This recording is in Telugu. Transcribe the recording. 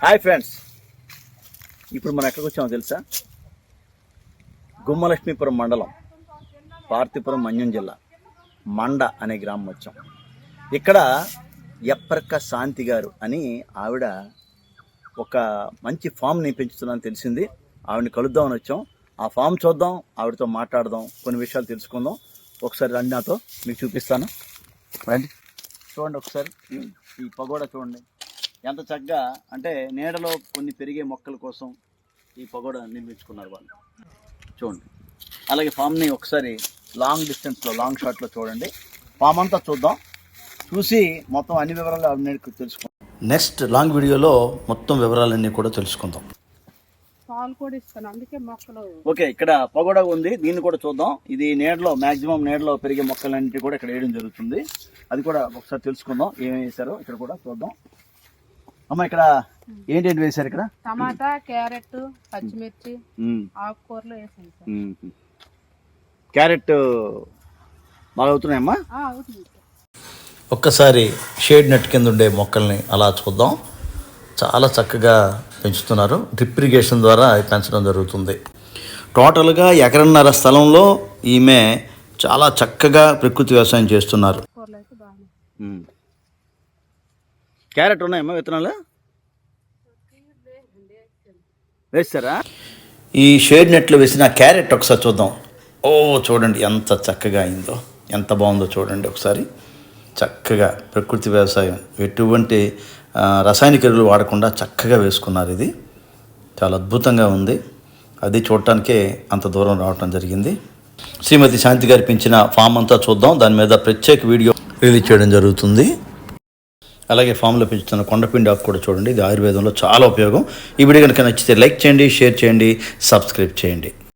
హాయ్ ఫ్రెండ్స్, ఇప్పుడు మనం ఎక్కడికి వచ్చామో తెలుసా? గుమ్మలక్ష్మీపురం మండలం, పార్తీపురం మన్యం జిల్లా, మండ అనే గ్రామం వచ్చాం. ఇక్కడ ఎప్పర్క శాంతి గారు అని ఆవిడ ఒక మంచి ఫామ్ని పెంచుతుందని తెలిసింది. ఆవిడని కలుద్దామని వచ్చాం. ఆ ఫామ్ చూద్దాం, ఆవిడతో మాట్లాడదాం, కొన్ని విషయాలు తెలుసుకుందాం. ఒకసారి రండి, నాతో మీకు చూపిస్తాను. రండి, చూడండి ఒకసారి ఈ పగోడా చూడండి ఎంత చక్కగా, అంటే నీడలో కొన్ని పెరిగే మొక్కల కోసం ఈ పగోడా నిర్మించుకున్నారు వాళ్ళు. చూడండి, అలాగే ఫామ్ని ఒకసారి లాంగ్ డిస్టెన్స్లో, లాంగ్ షాట్లో చూడండి. ఫామ్ అంతా చూద్దాం, చూసి మొత్తం అన్ని వివరాలు అన్నిటికీ తెలుసుకుందాం. నెక్స్ట్ లాంగ్ వీడియోలో మొత్తం వివరాలన్నీ కూడా తెలుసుకుందాం. ఓకే, ఇక్కడ పగోడా ఉంది, దీన్ని కూడా చూద్దాం. ఇది నీడలో, మాక్సిమం నీడలో పెరిగే మొక్కలన్నింటి కూడా ఇక్కడ వేయడం జరుగుతుంది. అది కూడా ఒకసారి తెలుసుకుందాం, ఏమేమి వేసారో ఇక్కడ కూడా చూద్దాం. అమ్మ, ఇక్కడ ఏంటేంటి వేశారు? ఇక్కడ టమాటా, క్యారెట్, పచ్చిమిర్చి, ఆకుకూరలు వేసాను. క్యారెట్ బాగా అవుతున్నాయమ్మా? అవుతుంది. ఒక్కసారి షేడ్ నెట్ కింద ఉండే మొక్కల్ని అలా చూద్దాం. చాలా చక్కగా పెంచుతున్నారు. డ్రిప్ ఇరిగేషన్ ద్వారా పెంచడం జరుగుతుంది. టోటల్గా 1.5 ఎకరం స్థలంలో ఈమె చాలా చక్కగా ప్రకృతి వ్యవసాయం చేస్తున్నారు. క్యారెట్ ఉన్నాయమ్మా? విత్తనాలు వేస్తారా? ఈ షేడ్ నెట్లో వేసిన క్యారెట్ ఒకసారి చూద్దాం. ఓ చూడండి ఎంత చక్కగా అయిందో, ఎంత బాగుందో చూడండి ఒకసారి. చక్కగా ప్రకృతి వ్యవసాయం, ఎటువంటి రసాయనిక ఎరువులు వాడకుండా చక్కగా వేసుకున్నారు. ఇది చాలా అద్భుతంగా ఉంది. అది చూడటానికే అంత దూరం రావటం జరిగింది. శ్రీమతి శాంతి గారు పెంచిన ఫామ్ అంతా చూద్దాం. దాని మీద ప్రత్యేక వీడియో రిలీజ్ చేయడం జరుగుతుంది. అలాగే ఫామ్లో పెంచుతున్న కొండపిండి ఆకు కూడా చూడండి. ఇది ఆయుర్వేదంలో చాలా ఉపయోగం. ఈ వీడియో కనుక నచ్చితే లైక్ చేయండి, షేర్ చేయండి, సబ్స్క్రైబ్ చేయండి.